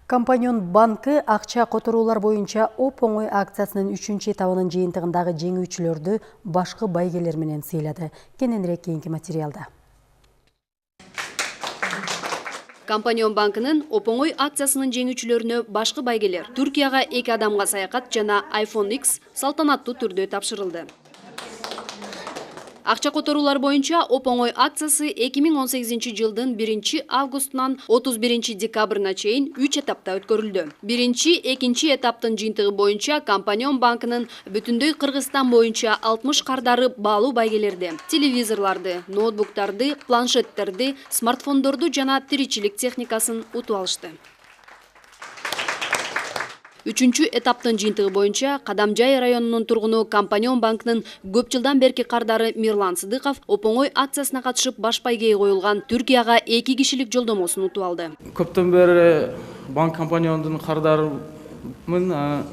Компаньон банкы акча которуулар боюнча оп-оңой акциясынын 3-чү этабынын жыйынтыгындагы жеңүүчүлөрдү башкы байгелер менен сыйлады. Кененирээк кийинки материалда. Компаньон банкынын оп-оңой акциясынын жеңүүчүлөрүнө башкы байгелер Түркияга 2 адамга саякат жана iPhone X салтанаттуу түрдө тапшырылды. Акча которуулар боюнча оп-оңой акциясы 2018 жылдын 1 августунан 31 декабрына чейин 3 этапта өткөрүлдү. 1-2 этаптын жыйынтыгы боюнча Компаньон банкынын бүтүндөй Кыргызстан боюнча 60 кардары баалуу байгелерди, телевизорларды, ноутбуктарды, планшеттерди, смартфондорду жана тиричилик техникасын утуп алышты. 3-чү этаптын жыйынтыгы боюнча Кадамжай районунун тургуну Компаньон банкынын көп жылдан берки кардары Мирлан Сыдыков оп-оңой акциясына катышып баш байгеге коюлган Түркияга 2 кишилик жолдомосун утуп алды. Көптөн бери банк Компаньондун кардарымын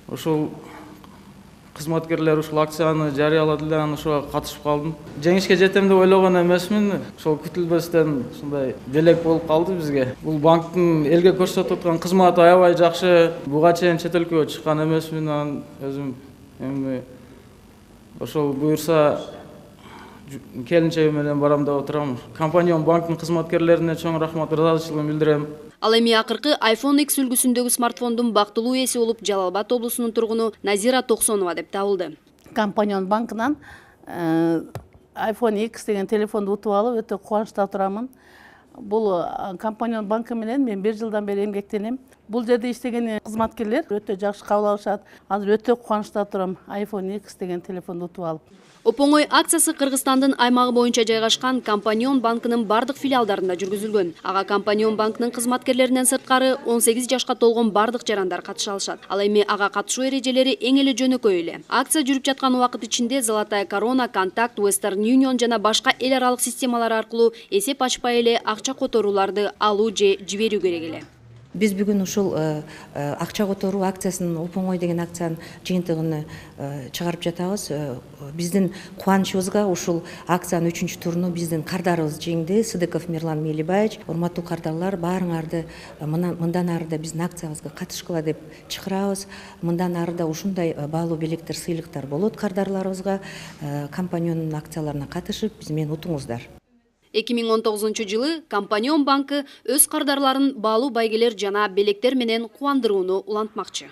ошол кызматкерлер ушул акцияны жарыялады эле, анан ошого катышып калдым. Жеңишке жетем деп ойлогон эмесмин. Ошол күтүлбөстөн ушундай желек болуп калды бизге. Бул банктын элге көрсөтүп аткан кызматы аябай жакшы. Буга чейин чет өлкөгө чыккан эмесмин. Анан өзүм эми ошол буюрса келинчегим менен барам деп отурам. Компаньон банктын кызматкерлерине чоң рахмат, ыраазычылыгымды билдирем. Ал эми акыркы iPhone X үлгүсүндөгү смартфондун бактылуу ээси болуп Жалал-Абад облусунун тургуну Назира Токсонова деп табылды. Компаньон банкынан iPhone X деген телефонду утуп алып өтө кубанычта турамын. Бул Компаньон банкы менен мен 1 жылдан бери эмгектенем. Бул жерде иштеген кызматкерлер өтө жакшы кабыл алышат. Азыр өтө кубанычта турам iPhone X деген телефонду утуп алып. Оп-оңой акциясы Кыргызстандын аймагы боюнча жайгашкан Компаньон банкынын бардык филиалдарында жүргүзүлгөн. Ага Компаньон банкынын кызматкерлеринен сырткары 18 жашка толгон бардык жарандар катыша алышат. Ал эми ага катышуу эрежелери эң эле жөнөкөй эле. Акция жүрүп жаткан убакыт ичинде Золотая корона, Контакт, Western Union жана башка эл аралык системалар аркылуу эсеп ачпай эле акча которууларды алуу же жиберүү керек эле. Биз бүгүн ушул акча которуу акциясынын оп-оңой деген акциянын жыйынтыгын чыгарып жатабыз. Биздин кубанычыбызга ушул акциянын 3-чү туруну биздин кардарыбыз жеңди. Сыдыков Мирлан Мелибаевич, урматтуу кардарлар, баарыңарды мындан ары да биздин акциябызга катышкыла деп чакырабыз. Мындан ары да ушундай баалуу белектер, сыйлыктар болот кардарларыбызга. Компаньондун акцияларына катышып биз менен утуңуздар. 2019 жылы Компаньон банкы өз кардарларын баалуу байгелер жана белектер менен кубандырууну улантмакчы.